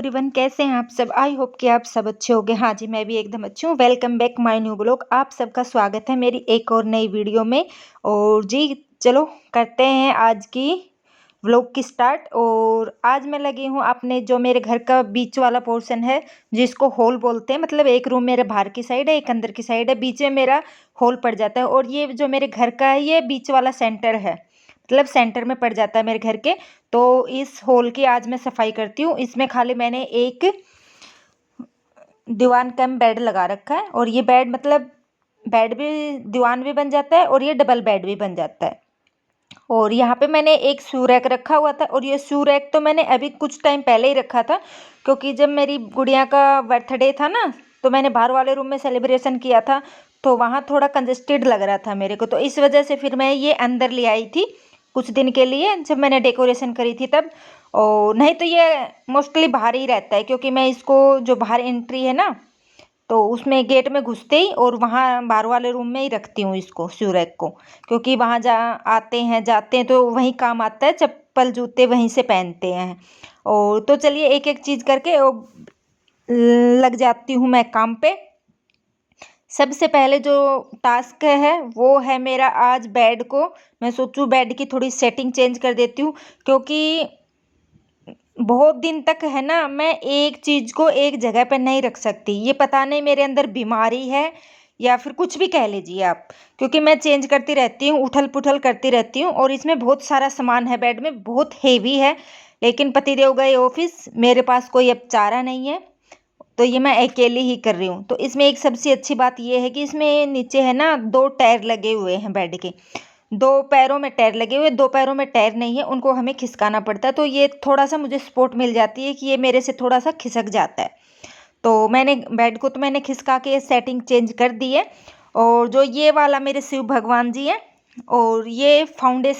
Everyone, कैसे हैं आप सब। आई होप कि आप सब अच्छे होंगे। हाँ जी, मैं भी एकदम अच्छी हूँ। Welcome back my new blog. आप सबका स्वागत है मेरी एक और नई वीडियो में। और जी चलो करते हैं आज की व्लॉग की स्टार्ट। और आज मैं लगी हूँ अपने जो मेरे घर का बीच वाला पोर्शन है, जिसको हॉल बोलते हैं। मतलब एक रूम मेरे बाहर की साइड है, एक अंदर की साइड है, बीच में मेरा हॉल पड़ जाता है। और ये जो मेरे घर का है, ये बीच वाला सेंटर है, मतलब सेंटर में पड़ जाता है मेरे घर के। तो इस हॉल की आज मैं सफाई करती हूँ। इसमें खाली मैंने एक दीवान कम बेड लगा रखा है। और ये बेड मतलब बेड भी दीवान भी बन जाता है और ये डबल बेड भी बन जाता है। और यहाँ पे मैंने एक शू रैक रखा हुआ था। और ये शू रैक तो मैंने अभी कुछ टाइम पहले ही रखा था, क्योंकि जब मेरी गुड़िया का बर्थडे था ना, तो मैंने बाहर वाले रूम में सेलिब्रेशन किया था, तो वहाँ थोड़ा कंजस्टेड लग रहा था मेरे को। तो इस वजह से फिर मैं ये अंदर ले आई थी कुछ दिन के लिए, जब मैंने डेकोरेशन करी थी तब। और नहीं तो ये मोस्टली बाहर ही रहता है, क्योंकि मैं इसको जो बाहर एंट्री है ना, तो उसमें गेट में घुसते ही और वहाँ बाहर वाले रूम में ही रखती हूँ इसको, शू रैक को। क्योंकि वहाँ जा आते हैं जाते हैं तो वहीं काम आता है, चप्पल जूते वहीं से पहनते हैं। और तो चलिए एक एक चीज़ करके लग जाती हूँ मैं काम पे। सबसे पहले जो टास्क है वो है मेरा आज बेड को, मैं सोचूं बेड की थोड़ी सेटिंग चेंज कर देती हूँ। क्योंकि बहुत दिन तक है ना, मैं एक चीज़ को एक जगह पर नहीं रख सकती। ये पता नहीं मेरे अंदर बीमारी है या फिर कुछ भी कह लीजिए आप, क्योंकि मैं चेंज करती रहती हूँ, उठल पुठल करती रहती हूँ। और इसमें बहुत सारा सामान है, बेड में बहुत हेवी है। लेकिन पतिदेव गए ऑफिस, मेरे पास कोई अब चारा नहीं है, तो ये मैं अकेली ही कर रही हूँ। तो इसमें एक सबसे अच्छी बात ये है कि इसमें नीचे है ना 2 टायर लगे हुए हैं बेड के। 2 पैरों में टायर लगे हुए, 2 पैरों में टायर नहीं है, उनको हमें खिसकाना पड़ता है। तो ये थोड़ा सा मुझे सपोर्ट मिल जाती है कि ये मेरे से थोड़ा सा खिसक जाता है। तो मैंने बेड को तो मैंने खिसका के सेटिंग चेंज कर दी है। और जो ये वाला मेरे शिव भगवान जी हैं, और ये फाउंटेन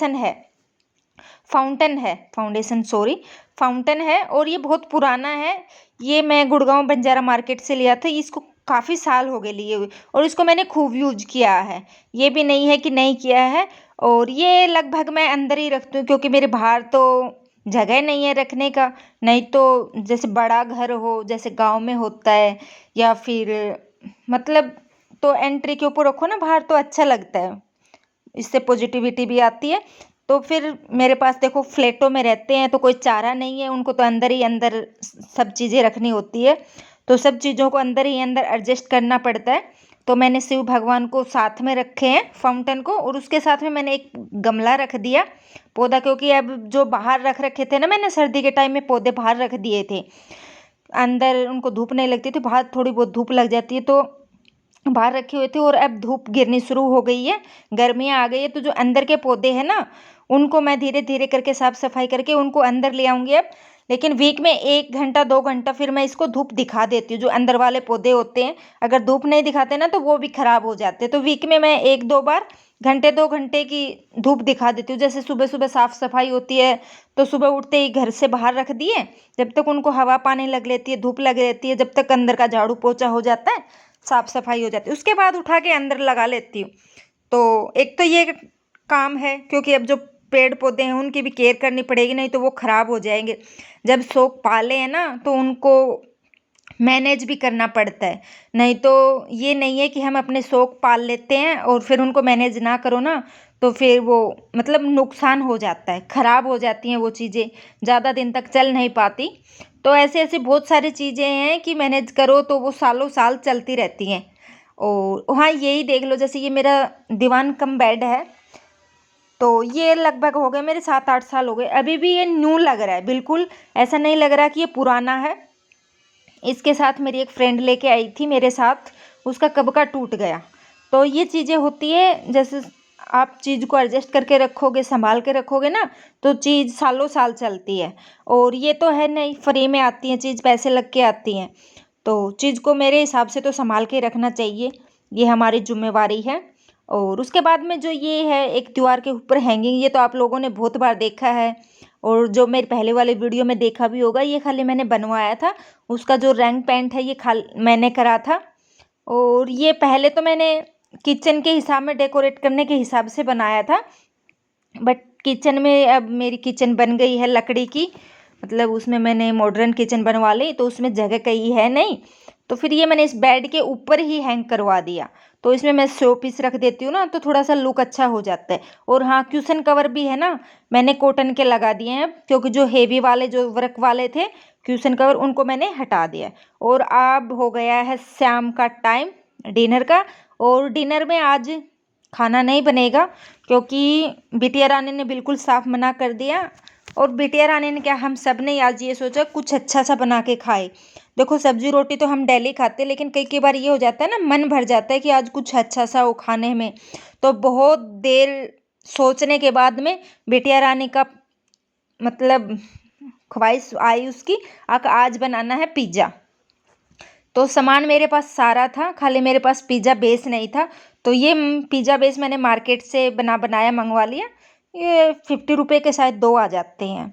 सॉरी, फाउंटेन है। और ये बहुत पुराना है। ये मैं गुड़गांव बंजारा मार्केट से लिया था। इसको काफ़ी साल हो गए लिए हुए, और इसको मैंने खूब यूज किया है। ये भी नहीं है कि नहीं किया है। और ये लगभग मैं अंदर ही रखती हूँ, क्योंकि मेरे बाहर तो जगह नहीं है रखने का। नहीं तो जैसे बड़ा घर हो, जैसे गांव में होता है, या फिर मतलब तो एंट्री के ऊपर रखो ना बाहर, तो अच्छा लगता है, इससे पॉजिटिविटी भी आती है। तो फिर मेरे पास देखो फ्लैटों में रहते हैं तो कोई चारा नहीं है, उनको तो अंदर ही अंदर सब चीज़ें रखनी होती है। तो सब चीज़ों को अंदर ही अंदर एडजस्ट करना पड़ता है। तो मैंने शिव भगवान को साथ में रखे हैं, फाउंटेन को, और उसके साथ में मैंने एक गमला रख दिया पौधा। क्योंकि अब जो बाहर रख रखे थे ना, मैंने सर्दी के टाइम में पौधे बाहर रख दिए थे, अंदर उनको धूप नहीं लगती थी, बाहर थोड़ी बहुत धूप लग जाती है, तो बाहर रखे हुए थे। और अब धूप गिरनी शुरू हो गई है, गर्मियाँ आ गई है, तो जो अंदर के पौधे हैं ना, उनको मैं धीरे धीरे करके साफ सफाई करके उनको अंदर ले आऊँगी अब। लेकिन वीक में 1 घंटा 2 घंटा फिर मैं इसको धूप दिखा देती हूँ। जो अंदर वाले पौधे होते हैं, अगर धूप नहीं दिखाते ना तो वो भी खराब हो जाते हैं। तो वीक में मैं 1-2 बार घंटे 2 घंटे की धूप दिखा देती हूँ। जैसे सुबह सुबह साफ सफाई होती है, तो सुबह उठते ही घर से बाहर रख दिए, जब तक उनको हवा पानी लग लेती है, धूप लग लेती है, जब तक अंदर का झाड़ू पोछा हो जाता है, साफ सफाई हो जाती है, उसके बाद उठा के अंदर लगा लेती हूँ। तो एक तो ये काम है, क्योंकि अब जो पेड़ पौधे हैं उनकी भी केयर करनी पड़ेगी, नहीं तो वो खराब हो जाएंगे। जब शौक पाले हैं ना, तो उनको मैनेज भी करना पड़ता है। नहीं तो ये नहीं है कि हम अपने शौक पाल लेते हैं और फिर उनको मैनेज ना करो ना, तो फिर वो मतलब नुकसान हो जाता है, खराब हो जाती हैं वो चीज़ें, ज़्यादा दिन तक चल नहीं पाती। तो ऐसे ऐसे बहुत सारी चीज़ें हैं कि मैनेज करो तो वो सालों साल चलती रहती हैं। और हाँ, यही देख लो, जैसे ये मेरा दीवान कम बेड है, तो ये लगभग हो गए मेरे 7-8 साल हो गए। अभी भी ये न्यू लग रहा है, बिल्कुल ऐसा नहीं लग रहा कि ये पुराना है। इसके साथ मेरी एक फ्रेंड लेके आई थी मेरे साथ, उसका कब का टूट गया। तो ये चीज़ें होती है, जैसे आप चीज़ को एडजस्ट करके रखोगे, संभाल के रखोगे ना, तो चीज़ सालों साल चलती है। और ये तो है नहीं फ्री में आती है चीज़, पैसे लग के आती हैं। तो चीज़ को मेरे हिसाब से तो संभाल के रखना चाहिए, ये हमारी जिम्मेवारी है। और उसके बाद में जो ये है एक दीवार के ऊपर हैंगिंग, ये तो आप लोगों ने बहुत बार देखा है, और जो मेरे पहले वाले वीडियो में देखा भी होगा। ये खाली मैंने बनवाया था, उसका जो रंग पेंट है ये मैंने करा था। और ये पहले तो मैंने किचन के हिसाब में, डेकोरेट करने के हिसाब से बनाया था, बट किचन में अब मेरी किचन बन गई है लकड़ी की, मतलब उसमें मैंने मॉडर्न किचन बनवा ली, तो उसमें जगह कहीं है नहीं, तो फिर ये मैंने इस बेड के ऊपर ही हैंग करवा दिया। तो इसमें मैं शो पीस रख देती हूँ ना, तो थोड़ा सा लुक अच्छा हो जाता है। और हाँ, क्यूशन कवर भी है ना, मैंने कॉटन के लगा दिए हैं, क्योंकि जो हेवी वाले जो वर्क वाले थे क्यूशन कवर, उनको मैंने हटा दिया। और अब हो गया है शाम का टाइम डिनर का। और डिनर में आज खाना नहीं बनेगा, क्योंकि बिटिया रानी ने बिल्कुल साफ मना कर दिया। और बिटिया रानी ने क्या, हम सब ने आज ये सोचा कुछ अच्छा सा बना के खाए। देखो, सब्जी रोटी तो हम डेली खाते हैं, लेकिन कई कई बार ये हो जाता है ना, मन भर जाता है कि आज कुछ अच्छा सा हो खाने में। तो बहुत देर सोचने के बाद में बिटिया रानी का मतलब ख्वाहिश आई उसकी, आज बनाना है पिज्ज़ा। तो सामान मेरे पास सारा था, खाली मेरे पास पिज़्ज़ा बेस नहीं था। तो ये पिज़्ज़ा बेस मैंने मार्केट से बनाया मंगवा लिया। ये 50 रुपये के शायद 2 आ जाते हैं।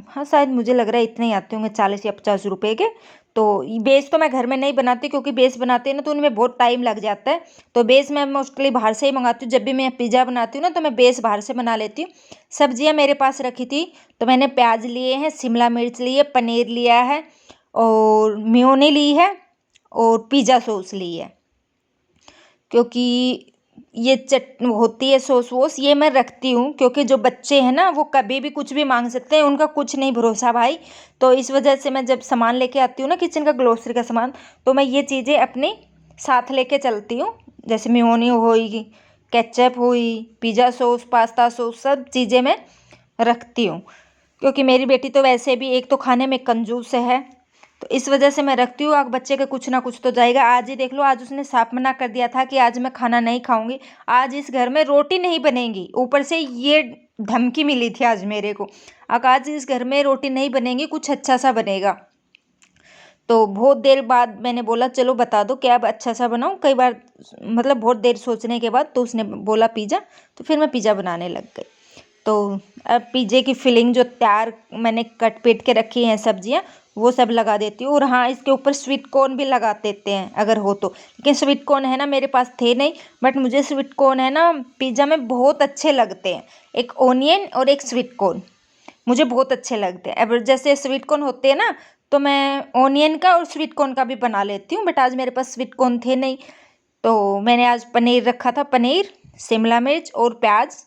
हाँ, शायद मुझे लग रहा है इतने ही आते होंगे, 40 या 50 रुपये के। तो बेस तो मैं घर में नहीं बनाती, क्योंकि बेस बनाते हैं ना तो उनमें बहुत टाइम लग जाता है। तो बेस मैं मोस्टली बाहर से ही मंगाती हूँ। जब भी मैं पिज़्ज़ा बनाती हूँ ना, तो मैं बेस बाहर से बना लेती हूँ। सब्जियाँ मेरे पास रखी थी, तो मैंने प्याज लिए हैं, शिमला मिर्च लिए, पनीर लिया है, और मेयोनी ली है, और पिज़्ज़ा सॉस ली है। क्योंकि ये चट होती है सॉस वॉस, ये मैं रखती हूँ, क्योंकि जो बच्चे हैं ना, वो कभी भी कुछ भी मांग सकते हैं, उनका कुछ नहीं भरोसा भाई। तो इस वजह से मैं जब सामान लेके आती हूँ ना, किचन का ग्रोसरी का सामान, तो मैं ये चीज़ें अपने साथ लेके चलती हूँ। जैसे मेयोनी हुई, केचप हुई, पिज़्ज़ा सॉस, पास्ता सॉस, सब चीज़ें मैं रखती हूँ। क्योंकि मेरी बेटी तो वैसे भी एक तो खाने में कंजूस है, तो इस वजह से मैं रखती हूँ। अब बच्चे का कुछ ना कुछ तो जाएगा। आज ही देख लो, आज उसने साफ मना कर दिया था कि आज मैं खाना नहीं खाऊंगी, आज इस घर में रोटी नहीं बनेगी। ऊपर से ये धमकी मिली थी आज मेरे को, आज इस घर में रोटी नहीं बनेगी, कुछ अच्छा सा बनेगा। तो बहुत देर बाद मैंने बोला चलो बता दो क्या अब अच्छा सा बनाऊँ। कई बार मतलब बहुत देर सोचने के बाद तो उसने बोला पिज़्ज़ा, तो फिर मैं पिज़्ज़ा बनाने लग गई। तो अब पिज़्ज़े की फिलिंग जो तैयार मैंने कट पीट के रखी हैं सब्जियां, वो सब लगा देती हूँ। और हाँ, इसके ऊपर स्वीट कॉर्न भी लगा देते हैं अगर हो तो, लेकिन स्वीट कॉर्न है ना मेरे पास थे नहीं। बट मुझे स्वीट कॉर्न है ना पिज़्ज़ा में बहुत अच्छे लगते हैं, एक ओनियन और एक स्वीट कॉर्न मुझे बहुत अच्छे लगते हैं। अब जैसे स्वीट कॉर्न होते हैं ना, तो मैं ओनियन का और स्वीट कॉर्न का भी बना लेती हूँ, बट आज मेरे पास स्वीट कॉर्न थे नहीं। तो मैंने आज पनीर रखा था, पनीर, शिमला मिर्च और प्याज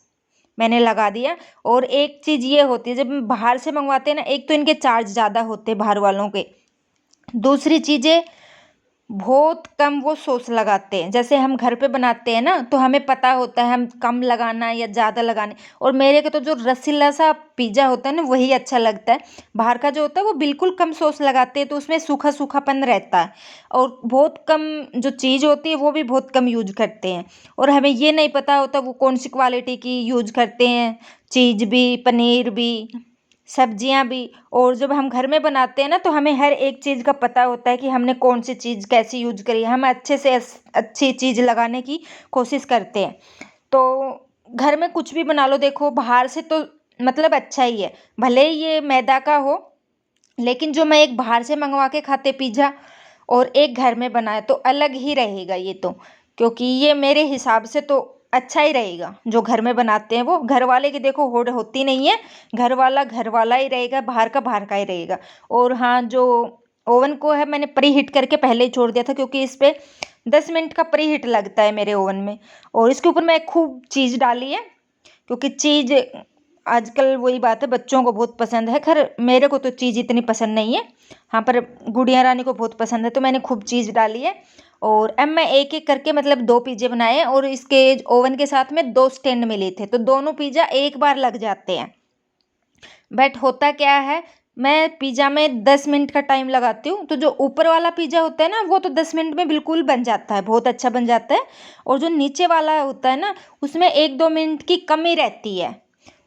मैंने लगा दिया। और एक चीज़ ये होती है, जब हम बाहर से मंगवाते हैं ना, एक तो इनके चार्ज ज़्यादा होते हैं बाहर वालों के, दूसरी चीज़ें बहुत कम वो सॉस लगाते हैं। जैसे हम घर पे बनाते हैं ना, तो हमें पता होता है हम कम लगाना या ज़्यादा लगाना। और मेरे को तो जो रसीला सा पिज़्ज़ा होता है ना, वही अच्छा लगता है। बाहर का जो होता है वो बिल्कुल कम सॉस लगाते हैं, तो उसमें सूखा सूखापन रहता है। और बहुत कम जो चीज़ होती है वो भी बहुत कम यूज करते हैं। और हमें ये नहीं पता होता वो कौन सी क्वालिटी की यूज करते हैं, चीज़ भी, पनीर भी, सब्जियां भी। और जब हम घर में बनाते हैं ना, तो हमें हर एक चीज़ का पता होता है कि हमने कौन सी चीज़ कैसी यूज करी है। हम अच्छे से अच्छी चीज़ लगाने की कोशिश करते हैं। तो घर में कुछ भी बना लो, देखो बाहर से तो मतलब अच्छा ही है, भले ही ये मैदा का हो, लेकिन जो मैं एक बाहर से मंगवा के खाते पिज़्ज़ा और एक घर में बनाए, तो अलग ही रहेगा ये तो। क्योंकि ये मेरे हिसाब से तो अच्छा ही रहेगा। जो घर में बनाते हैं वो घर वाले की देखो होड़ होती नहीं है, घर वाला ही रहेगा, बाहर का ही रहेगा। और हाँ, जो ओवन को है मैंने प्री हीट करके पहले ही छोड़ दिया था, क्योंकि इस पे 10 मिनट का प्री हीट लगता है मेरे ओवन में। और इसके ऊपर मैं खूब चीज़ डाली है, क्योंकि चीज़ आजकल वही बात है, बच्चों को बहुत पसंद है। खैर मेरे को तो चीज़ इतनी पसंद नहीं है, हाँ, पर गुड़िया रानी को बहुत पसंद है, तो मैंने खूब चीज़ डाली है। और अब मैं एक एक करके मतलब 2 पिज़्ज़े बनाए, और इसके ओवन के साथ में 2 स्टैंड मिले थे, तो दोनों पिज़्ज़ा एक बार लग जाते हैं। बट होता क्या है, मैं पिज़्ज़ा में 10 मिनट का टाइम लगाती हूँ, तो जो ऊपर वाला पिज़्ज़ा होता है ना, वो तो 10 मिनट में बिल्कुल बन जाता है, बहुत अच्छा बन जाता है। और जो नीचे वाला होता है ना, उसमें 1-2 मिनट की कमी रहती है।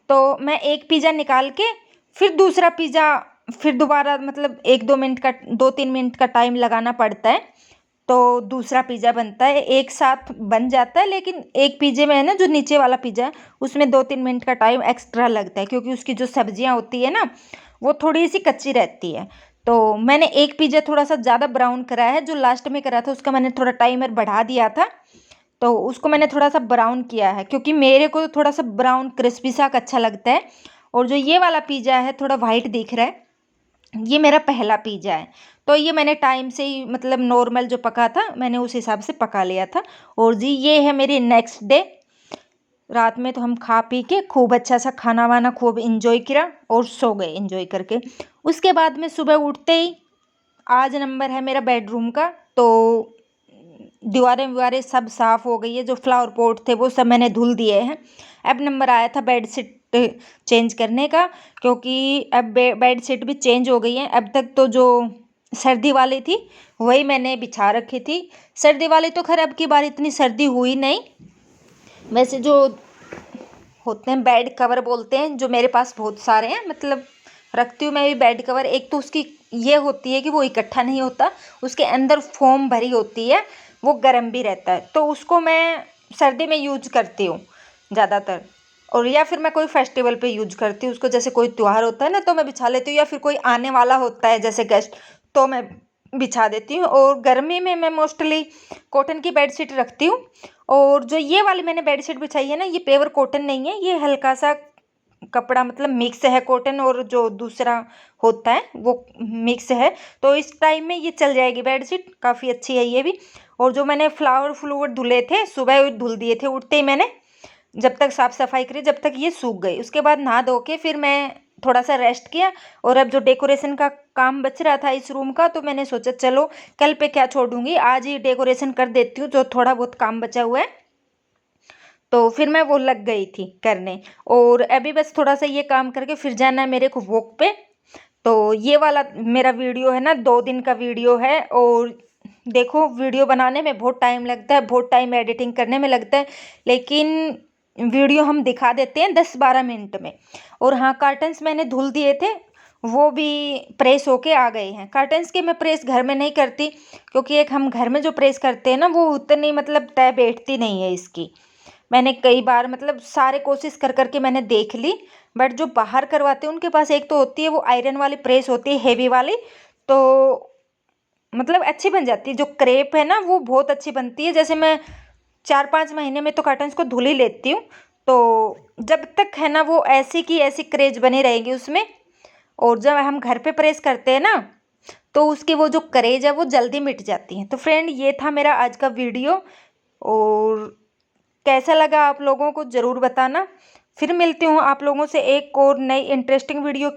तो मैं एक पिज़्ज़ा निकाल के फिर दूसरा पिज़्ज़ा, फिर दोबारा मतलब 1-2 मिनट का, 2-3 मिनट का टाइम लगाना पड़ता है, तो दूसरा पिज़्ज़ा बनता है, एक साथ बन जाता है। लेकिन एक पिज़्ज़े में है ना, जो नीचे वाला पिज़्ज़ा है, उसमें 2-3 मिनट का टाइम एक्स्ट्रा लगता है, क्योंकि उसकी जो सब्जियां होती है ना, वो थोड़ी सी कच्ची रहती है। तो मैंने एक पिज़्ज़ा थोड़ा सा ज़्यादा ब्राउन करा है, जो लास्ट में करा था उसका मैंने थोड़ा टाइमर बढ़ा दिया था, तो उसको मैंने थोड़ा सा ब्राउन किया है, क्योंकि मेरे को थोड़ा सा ब्राउन क्रिस्पी सा अच्छा लगता है। और जो ये वाला पिज़्ज़ा है थोड़ा वाइट दिख रहा है, ये मेरा पहला पिज़्ज़ा है। तो ये मैंने टाइम से ही मतलब नॉर्मल जो पका था मैंने उस हिसाब से पका लिया था। और जी ये है मेरी नेक्स्ट डे। रात में तो हम खा पी के खूब अच्छा सा खाना वाना खूब इंजॉय किया और सो गए इंजॉय करके। उसके बाद में सुबह उठते ही आज नंबर है मेरा बेडरूम का, तो दीवारें विवारें सब साफ हो गई है, जो फ्लावर पॉट थे वो सब मैंने धुल दिए हैं। अब नंबर आया था बेडशीट चेंज करने का, क्योंकि अब बेडशीट भी चेंज हो गई है। अब तक तो जो सर्दी वाली थी वही मैंने बिछा रखी थी। सर्दी वाली तो खैर अब की बार इतनी सर्दी हुई नहीं। वैसे जो होते हैं बेड कवर बोलते हैं, जो मेरे पास बहुत सारे हैं, मतलब रखती हूँ मैं भी बेड कवर। एक तो उसकी ये होती है कि वो इकट्ठा नहीं होता, उसके अंदर फोम भरी होती है, वो गर्म भी रहता है, तो उसको मैं सर्दी में यूज करती हूँ ज़्यादातर। और या फिर मैं कोई फेस्टिवल पे यूज करती हूँ उसको, जैसे कोई त्यौहार होता है ना तो मैं बिछा लेती हूँ, या फिर कोई आने वाला होता है जैसे गेस्ट, तो मैं बिछा देती हूँ। और गर्मी में मैं मोस्टली कॉटन की बेडशीट रखती हूँ। और जो ये वाली मैंने बेडशीट बिछाई है ना, ये पेवर कॉटन नहीं है, ये हल्का सा कपड़ा मतलब मिक्स है, कॉटन और जो दूसरा होता है वो मिक्स है। तो इस टाइम में ये चल जाएगी बेडशीट, काफ़ी अच्छी है ये भी। और जो मैंने फ्लावर फ्लूवर धुले थे सुबह धुल दिए थे, उठते ही मैंने जब तक साफ सफाई करी जब तक ये सूख गई, उसके बाद नहा धो के फिर मैं थोड़ा सा रेस्ट किया। और अब जो डेकोरेशन का काम बच रहा था इस रूम का, तो मैंने सोचा चलो कल पे क्या छोड़ूंगी, आज ही डेकोरेशन कर देती हूँ जो थोड़ा बहुत काम बचा हुआ है। तो फिर मैं वो लग गई थी करने। और अभी बस थोड़ा सा ये काम करके फिर जाना है मेरे को वॉक पे। तो ये वाला मेरा वीडियो है ना 2 दिन का वीडियो है। और देखो वीडियो बनाने में बहुत टाइम लगता है, बहुत टाइम एडिटिंग करने में लगता है, लेकिन वीडियो हम दिखा देते हैं 10-12 मिनट में। और हाँ, कर्टन्स मैंने धुल दिए थे, वो भी प्रेस होके आ गए हैं। कर्टन्स के मैं प्रेस घर में नहीं करती, क्योंकि एक हम घर में जो प्रेस करते हैं ना वो उतनी मतलब तय बैठती नहीं है इसकी। मैंने कई बार मतलब सारे कोशिश कर करके मैंने देख ली, बट जो बाहर करवाते हैं उनके पास एक तो होती है वो आयरन वाली प्रेस होती है हेवी वाली, तो मतलब अच्छी बन जाती है। जो क्रेप है ना वो बहुत अच्छी बनती है। जैसे मैं 4-5 महीने में तो कर्टन्स को धुल ही लेती हूँ, तो जब तक है ना वो ऐसी की ऐसी क्रेज बनी रहेगी उसमें। और जब हम घर पे प्रेस करते हैं ना तो उसकी वो जो करेज है वो जल्दी मिट जाती है। तो फ्रेंड ये था मेरा आज का वीडियो, और कैसा लगा आप लोगों को ज़रूर बताना। फिर मिलती हूँ आप लोगों से एक और नई इंटरेस्टिंग वीडियो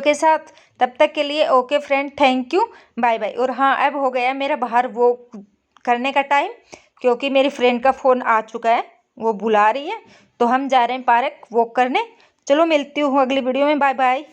के साथ। तब तक के लिए okay friend, thank you, bye bye. और हाँ, अब हो गया मेरा बाहर वो करने का टाइम, क्योंकि मेरी फ्रेंड का फ़ोन आ चुका है, वो बुला रही है, तो हम जा रहे हैं पार्क वॉक करने। चलो मिलती हूँ अगली वीडियो में, बाय बाय।